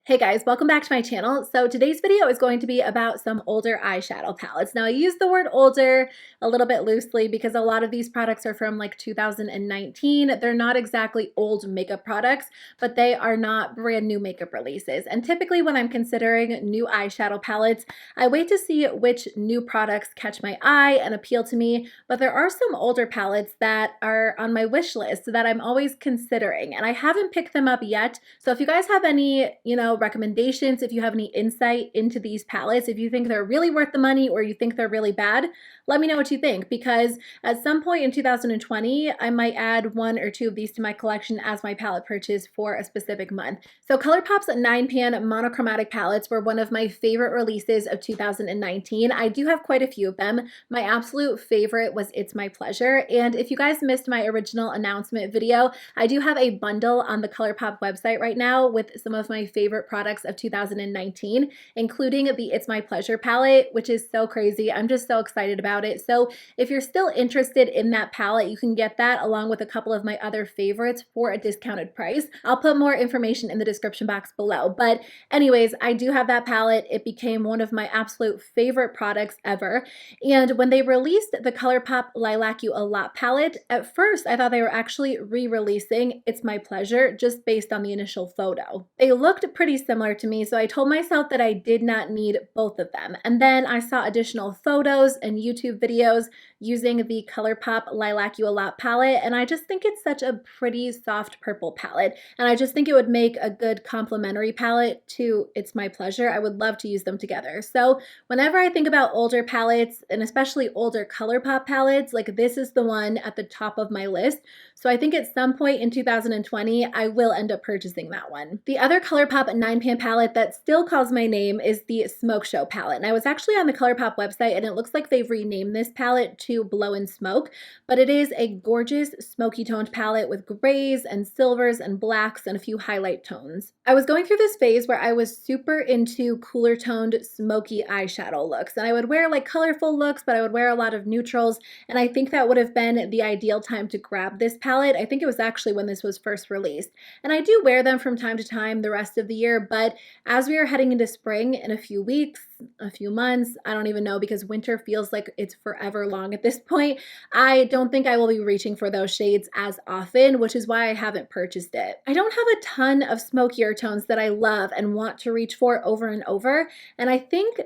Hey guys, welcome back to my channel. So today's video is going to be about some older eyeshadow palettes. Now I use the word older a little bit loosely because a lot of these products are from like 2019. They're not exactly old makeup products, but they are not brand new makeup releases. And typically when I'm considering new eyeshadow palettes, I wait to see which new products catch my eye and appeal to me. But there are some older palettes that are on my wish list that I'm always considering, and I haven't picked them up yet. So if you guys have any, recommendations, if you have any insight into these palettes, if you think they're really worth the money or you think they're really bad, let me know what you think, because at some point in 2020, I might add one or two of these to my collection as my palette purchase for a specific month. So ColourPop's 9-pan monochromatic palettes were one of my favorite releases of 2019. I do have quite a few of them. My absolute favorite was It's My Pleasure. And if you guys missed my original announcement video, I do have a bundle on the ColourPop website right now with some of my favorite products of 2019, including the It's My Pleasure palette, which is so crazy. I'm just so excited about it. So if you're still interested in that palette, you can get that along with a couple of my other favorites for a discounted price. I'll put more information in the description box below. But anyways, I do have that palette. It became one of my absolute favorite products ever. And when they released the ColourPop Lilac You a Lot palette, at first I thought they were actually re-releasing It's My Pleasure just based on the initial photo. They looked pretty similar to me, so I told myself that I did not need both of them. And then I saw additional photos and YouTube videos using the ColourPop Lilac You a Lot palette, and I just think it's such a pretty soft purple palette, and I just think it would make a good complementary palette to It's My Pleasure. I would love to use them together. So whenever I think about older palettes, and especially older ColourPop palettes, like this is the one at the top of my list. So I think at some point in 2020, I will end up purchasing that one. The other ColourPop 9-pan palette that still calls my name is the Smoke Show palette. And I was actually on the ColourPop website, and it looks like they've renamed this palette to Blow and Smoke, but it is a gorgeous smoky toned palette with grays and silvers and blacks and a few highlight tones. I was going through this phase where I was super into cooler toned smoky eyeshadow looks, and I would wear like colorful looks, but I would wear a lot of neutrals, and I think that would have been the ideal time to grab this palette. I think it was actually when this was first released, and I do wear them from time to time the rest of the year, but as we are heading into spring in a few weeks, a few months, I don't even know, because winter feels like it's forever long at this point, I don't think I will be reaching for those shades as often, which is why I haven't purchased it. I don't have a ton of smokier tones that I love and want to reach for over and over, and I think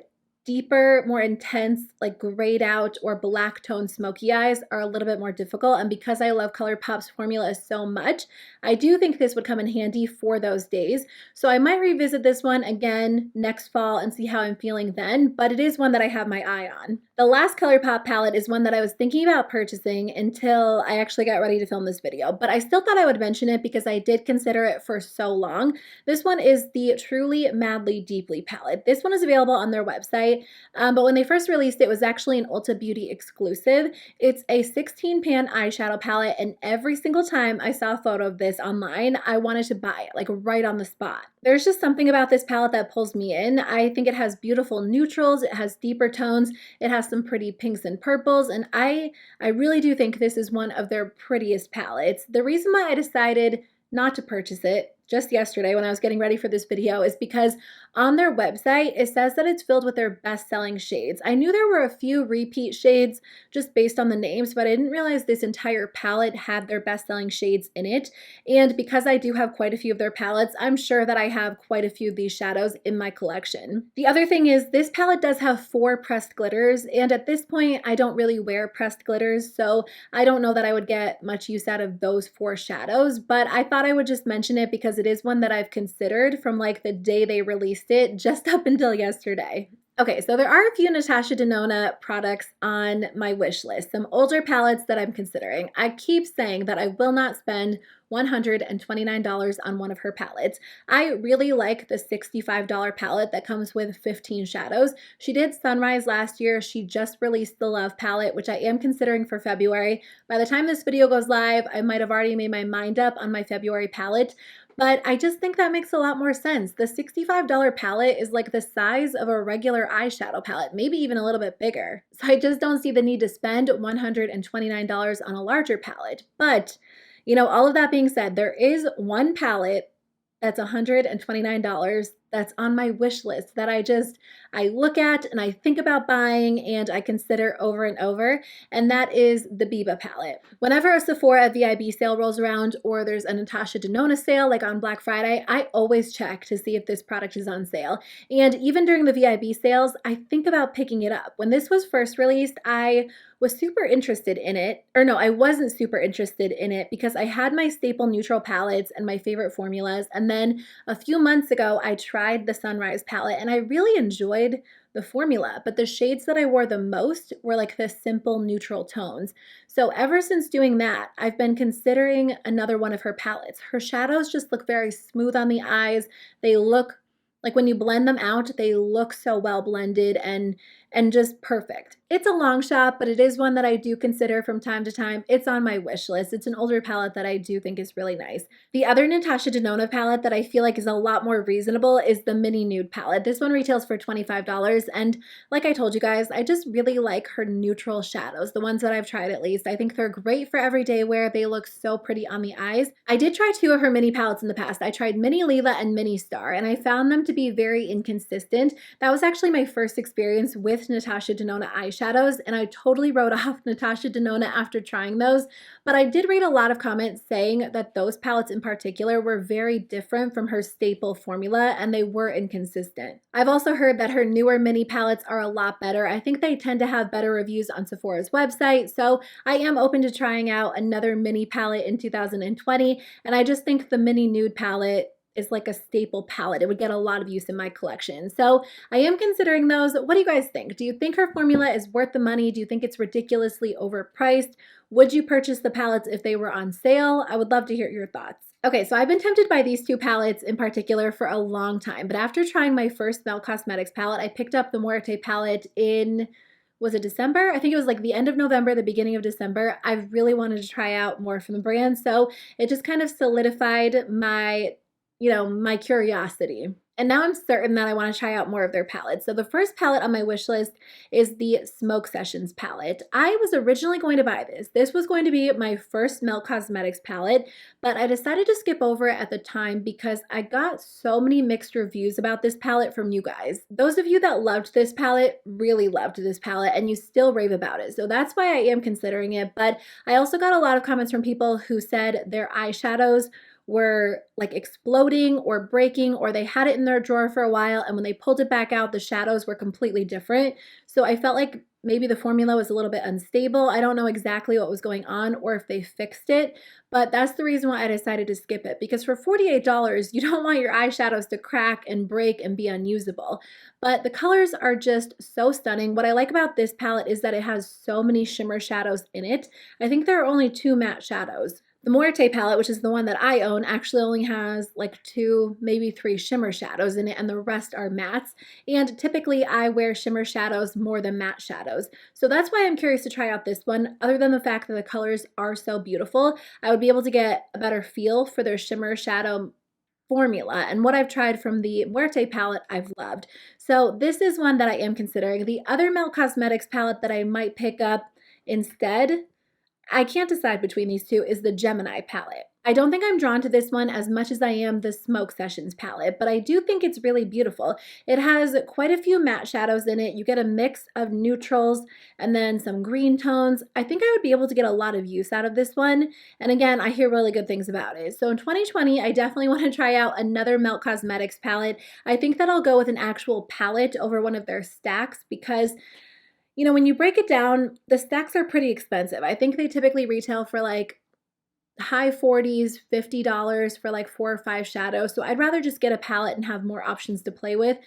deeper, more intense, like grayed out or black tone smoky eyes are a little bit more difficult. And because I love ColourPop's formula so much, I do think this would come in handy for those days. So I might revisit this one again next fall and see how I'm feeling then, but it is one that I have my eye on. The last ColourPop palette is one that I was thinking about purchasing until I actually got ready to film this video, but I still thought I would mention it because I did consider it for so long. This one is the Truly Madly Deeply palette. This one is available on their website. But when they first released it, it was actually an Ulta Beauty exclusive. It's a 16-pan eyeshadow palette, and every single time I saw a photo of this online, I wanted to buy it, like right on the spot. There's just something about this palette that pulls me in. I think it has beautiful neutrals, it has deeper tones, it has some pretty pinks and purples, and I really do think this is one of their prettiest palettes. The reason why I decided not to purchase it just yesterday when I was getting ready for this video is because on their website, it says that it's filled with their best-selling shades. I knew there were a few repeat shades just based on the names, but I didn't realize this entire palette had their best-selling shades in it. And because I do have quite a few of their palettes, I'm sure that I have quite a few of these shadows in my collection. The other thing is this palette does have 4 pressed glitters, and at this point, I don't really wear pressed glitters, so I don't know that I would get much use out of those 4 shadows, but I thought I would just mention it because it is one that I've considered from like the day they released it just up until yesterday. Okay, so there are a few Natasha De Nonna products on my wish list, some older palettes that I'm considering. I keep saying that I will not spend $129 on one of her palettes. I really like the $65 palette that comes with 15 shadows. She did Sunrise last year. She just released the Love palette, which I am considering for February. By the time this video goes live, I might have already made my mind up on my February palette, but I just think that makes a lot more sense. The $65 palette is like the size of a regular eyeshadow palette, maybe even a little bit bigger. So I just don't see the need to spend $129 on a larger palette. But all of that being said, there is one palette that's $129 that's on my wish list that I look at and I think about buying and I consider over and over, and that is the Biba palette. Whenever a Sephora VIB sale rolls around or there's a Natasha De Nonna sale like on Black Friday, I always check to see if this product is on sale. And even during the VIB sales, I think about picking it up. When this was first released, I was super interested in it, or no, I wasn't super interested in it because I had my staple neutral palettes and my favorite formulas, and then a few months ago I tried the Sunrise palette and I really enjoyed the formula, but the shades that I wore the most were like the simple neutral tones. So ever since doing that, I've been considering another one of her palettes. Her shadows just look very smooth on the eyes. They look like when you blend them out, they look so well blended and just perfect. It's a long shot, but it is one that I do consider from time to time. It's on my wish list. It's an older palette that I do think is really nice. The other Natasha De Nonna palette that I feel like is a lot more reasonable is the Mini Nude palette. This one retails for $25, and like I told you guys, I just really like her neutral shadows, the ones that I've tried at least. I think they're great for everyday wear. They look so pretty on the eyes. I did try two of her mini palettes in the past. I tried Mini Lila and Mini Star, and I found them to be very inconsistent. That was actually my first experience with Natasha De Nonna eyeshadows, and I totally wrote off Natasha De Nonna after trying those, but I did read a lot of comments saying that those palettes in particular were very different from her staple formula and they were inconsistent. I've also heard that her newer mini palettes are a lot better. I think they tend to have better reviews on Sephora's website, so I am open to trying out another mini palette in 2020, and I just think the Mini Nude palette is like a staple palette. It would get a lot of use in my collection. So I am considering those. What do you guys think? Do you think her formula is worth the money? Do you think it's ridiculously overpriced? Would you purchase the palettes if they were on sale? I would love to hear your thoughts. Okay, so I've been tempted by these two palettes in particular for a long time, but after trying my first Mel Cosmetics palette, I picked up the Muerte palette in, was it December? I think it was like the end of November, the beginning of December. I really wanted to try out more from the brand, so it just kind of solidified my my curiosity. And now I'm certain that I want to try out more of their palettes. So the first palette on my wish list is the Smoke Sessions palette. I was originally going to buy this. This was going to be my first Mel Cosmetics palette, but I decided to skip over it at the time because I got so many mixed reviews about this palette from you guys. Those of you that loved this palette really loved this palette and you still rave about it. So that's why I am considering it. But I also got a lot of comments from people who said their eyeshadows were like exploding or breaking, or they had it in their drawer for a while and when they pulled it back out, the shadows were completely different. So I felt like maybe the formula was a little bit unstable. I don't know exactly what was going on or if they fixed it, but that's the reason why I decided to skip it, because for $48, you don't want your eyeshadows to crack and break and be unusable. But the colors are just so stunning. What I like about this palette is that it has so many shimmer shadows in it. I think there are only 2 matte shadows. The Muerte palette, which is the one that I own, actually only has like 2, maybe 3 shimmer shadows in it, and the rest are mattes. And typically I wear shimmer shadows more than matte shadows. So that's why I'm curious to try out this one. Other than the fact that the colors are so beautiful, I would be able to get a better feel for their shimmer shadow formula. And what I've tried from the Muerte palette, I've loved. So this is one that I am considering. The other Mel Cosmetics palette that I might pick up instead, I can't decide between these two, is the Gemini palette. I don't think I'm drawn to this one as much as I am the Smoke Sessions palette, but I do think it's really beautiful. It has quite a few matte shadows in it. You get a mix of neutrals and then some green tones. I think I would be able to get a lot of use out of this one. And again, I hear really good things about it. So in 2020, I definitely want to try out another Mel Cosmetics palette. I think that I'll go with an actual palette over one of their stacks because when you break it down, the stacks are pretty expensive. I think they typically retail for like high 40s, $50 for like 4 or 5 shadows. So I'd rather just get a palette and have more options to play with.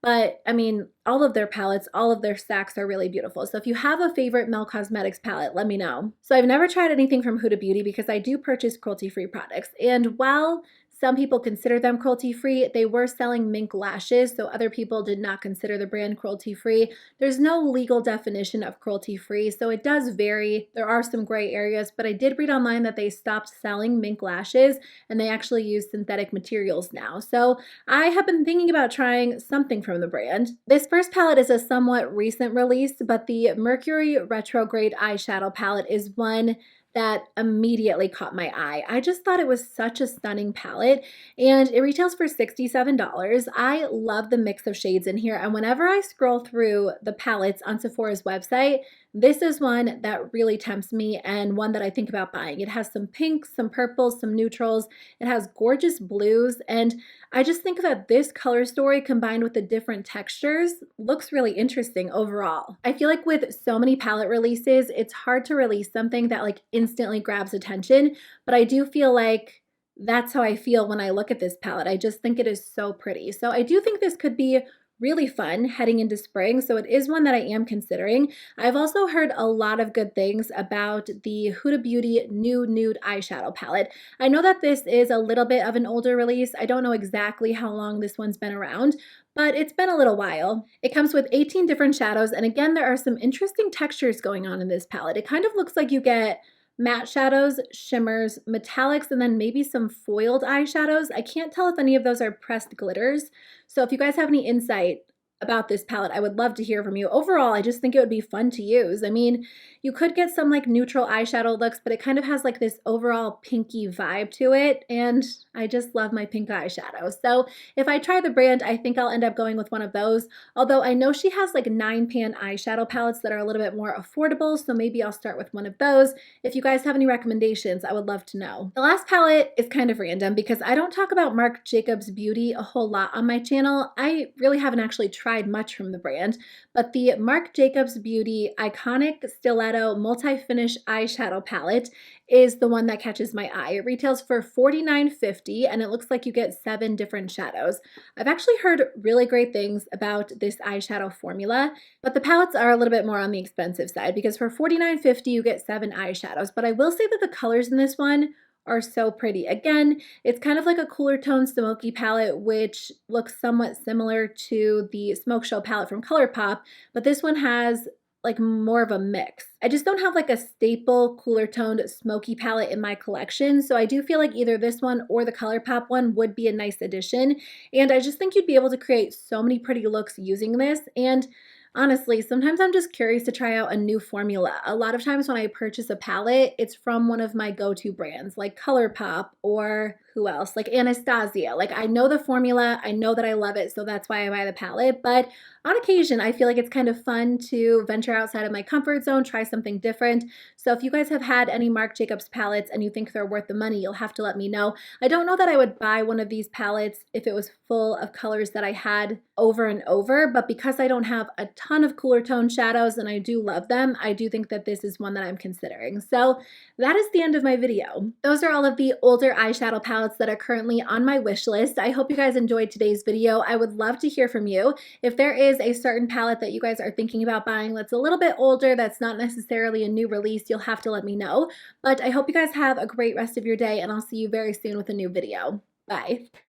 But I mean, all of their palettes, all of their stacks are really beautiful. So if you have a favorite Mel Cosmetics palette, let me know. So I've never tried anything from Huda Beauty because I do purchase cruelty-free products. And while some people consider them cruelty-free, they were selling mink lashes, so other people did not consider the brand cruelty-free. There's no legal definition of cruelty-free, so it does vary. There are some gray areas, but I did read online that they stopped selling mink lashes and they actually use synthetic materials now. So I have been thinking about trying something from the brand. This first palette is a somewhat recent release, but the Mercury Retrograde eyeshadow palette is one that immediately caught my eye. I just thought it was such a stunning palette, and it retails for $67. I love the mix of shades in here, and whenever I scroll through the palettes on Sephora's website, this is one that really tempts me and one that I think about buying. It has some pinks, some purples, some neutrals. It has gorgeous blues, and I just think that this color story combined with the different textures looks really interesting overall. I feel like with so many palette releases, it's hard to release something that like instantly grabs attention, but I do feel like that's how I feel when I look at this palette. I just think it is so pretty. So I do think this could be really fun heading into spring, so it is one that I am considering. I've also heard a lot of good things about the Huda Beauty new nude eyeshadow palette. I know that this is a little bit of an older release. I don't know exactly how long this one's been around, but it's been a little while. It comes with 18 different shadows, and again, there are some interesting textures going on in this palette. It kind of looks like you get matte shadows, shimmers, metallics, and then maybe some foiled eyeshadows. I can't tell if any of those are pressed glitters. So if you guys have any insight about this palette, I would love to hear from you. Overall, I just think it would be fun to use. I mean, you could get some like neutral eyeshadow looks, but it kind of has like this overall pinky vibe to it, and I just love my pink eyeshadow. So if I try the brand, I think I'll end up going with one of those, although I know she has like 9-pan eyeshadow palettes that are a little bit more affordable, so maybe I'll start with one of those. If you guys have any recommendations, I would love to know. The last palette is kind of random because I don't talk about Marc Jacobs Beauty a whole lot on my channel. I really haven't actually tried much from the brand, but the Marc Jacobs Beauty Iconic Stiletto Multi-Finish Eyeshadow Palette is the one that catches my eye. It retails for $49.50 and it looks like you get 7 different shadows. I've actually heard really great things about this eyeshadow formula, but the palettes are a little bit more on the expensive side because for $49.50 you get 7 eyeshadows, but I will say that the colors in this one are so pretty. Again, it's kind of like a cooler tone smoky palette, which looks somewhat similar to the Smoke Show palette from ColourPop, but this one has like more of a mix. I just don't have like a staple cooler toned smoky palette in my collection, so I do feel like either this one or the ColourPop one would be a nice addition, and I just think you'd be able to create so many pretty looks using this. And honestly, sometimes I'm just curious to try out a new formula. A lot of times when I purchase a palette, it's from one of my go-to brands like ColourPop or who else? Like Anastasia. Like I know the formula, I know that I love it, so that's why I buy the palette. But on occasion, I feel like it's kind of fun to venture outside of my comfort zone, try something different. So if you guys have had any Marc Jacobs palettes and you think they're worth the money, you'll have to let me know. I don't know that I would buy one of these palettes if it was full of colors that I had over and over, but because I don't have a ton of cooler tone shadows and I do love them, I do think that this is one that I'm considering. So that is the end of my video. Those are all of the older eyeshadow palettes that are currently on my wish list. I hope you guys enjoyed today's video. I would love to hear from you. If there is a certain palette that you guys are thinking about buying that's a little bit older, that's not necessarily a new release, you'll have to let me know. But I hope you guys have a great rest of your day, and I'll see you very soon with a new video. Bye.